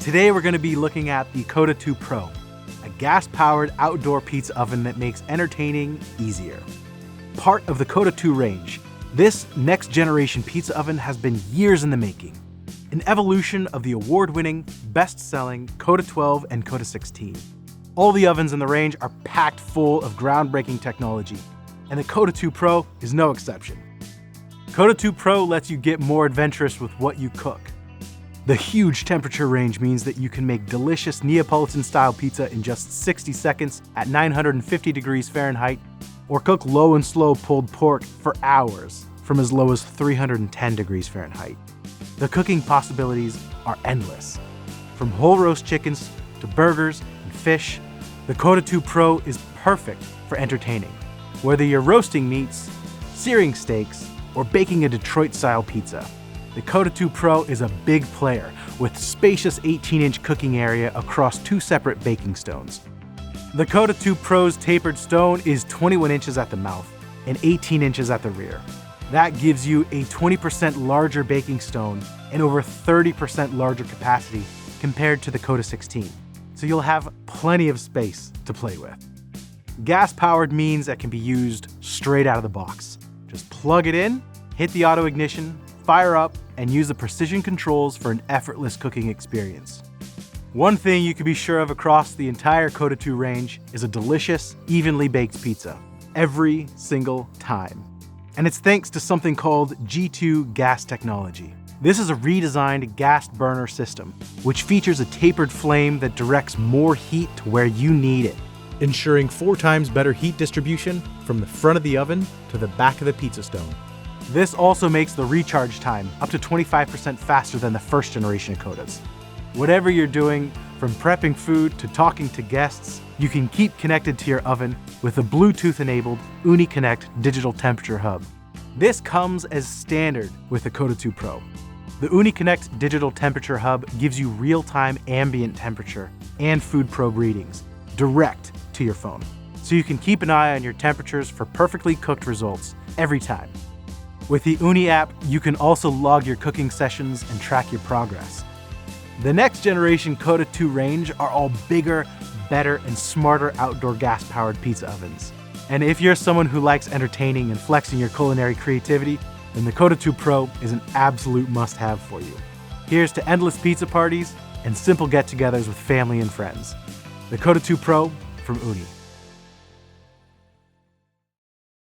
Today we're going to be looking at the Koda 2 Pro, a gas-powered outdoor pizza oven that makes entertaining easier. Part of the Koda 2 range, this next-generation pizza oven has been years in the making. An evolution of the award-winning, best-selling Koda 12 and Koda 16. All the ovens in the range are packed full of groundbreaking technology, and the Koda 2 Pro is no exception. Koda 2 Pro lets you get more adventurous with what you cook. The huge temperature range means that you can make delicious Neapolitan-style pizza in just 60 seconds at 950 degrees Fahrenheit, or cook low and slow pulled pork for hours from as low as 310 degrees Fahrenheit. The cooking possibilities are endless. From whole roast chickens to burgers and fish, the Koda 2 Pro is perfect for entertaining. Whether you're roasting meats, searing steaks, or baking a Detroit-style pizza, the Koda 2 Pro is a big player with spacious 18-inch cooking area across 2 separate baking stones. The Koda 2 Pro's tapered stone is 21 inches at the mouth and 18 inches at the rear. That gives you a 20% larger baking stone and over 30% larger capacity compared to the Koda 16. So you'll have plenty of space to play with. Gas-powered means that can be used straight out of the box. Just plug it in, hit the auto ignition, fire up, and use the precision controls for an effortless cooking experience. One thing you can be sure of across the entire Koda 2 range is a delicious, evenly baked pizza, every single time. And it's thanks to something called G2 gas technology. This is a redesigned gas burner system, which features a tapered flame that directs more heat to where you need it, ensuring 4 times better heat distribution from the front of the oven to the back of the pizza stone. This also makes the recharge time up to 25% faster than the first generation of Kodas. Whatever you're doing, from prepping food to talking to guests, you can keep connected to your oven with the Bluetooth-enabled Ooni Connect digital temperature hub. This comes as standard with the Koda 2 Pro. The Ooni Connect digital temperature hub gives you real-time ambient temperature and food probe readings direct to your phone, so you can keep an eye on your temperatures for perfectly cooked results every time. With the Ooni app, you can also log your cooking sessions and track your progress. The next generation Koda 2 range are all bigger, better, and smarter outdoor gas-powered pizza ovens. And if you're someone who likes entertaining and flexing your culinary creativity, then the Koda 2 Pro is an absolute must-have for you. Here's to endless pizza parties and simple get-togethers with family and friends. The Koda 2 Pro from Ooni.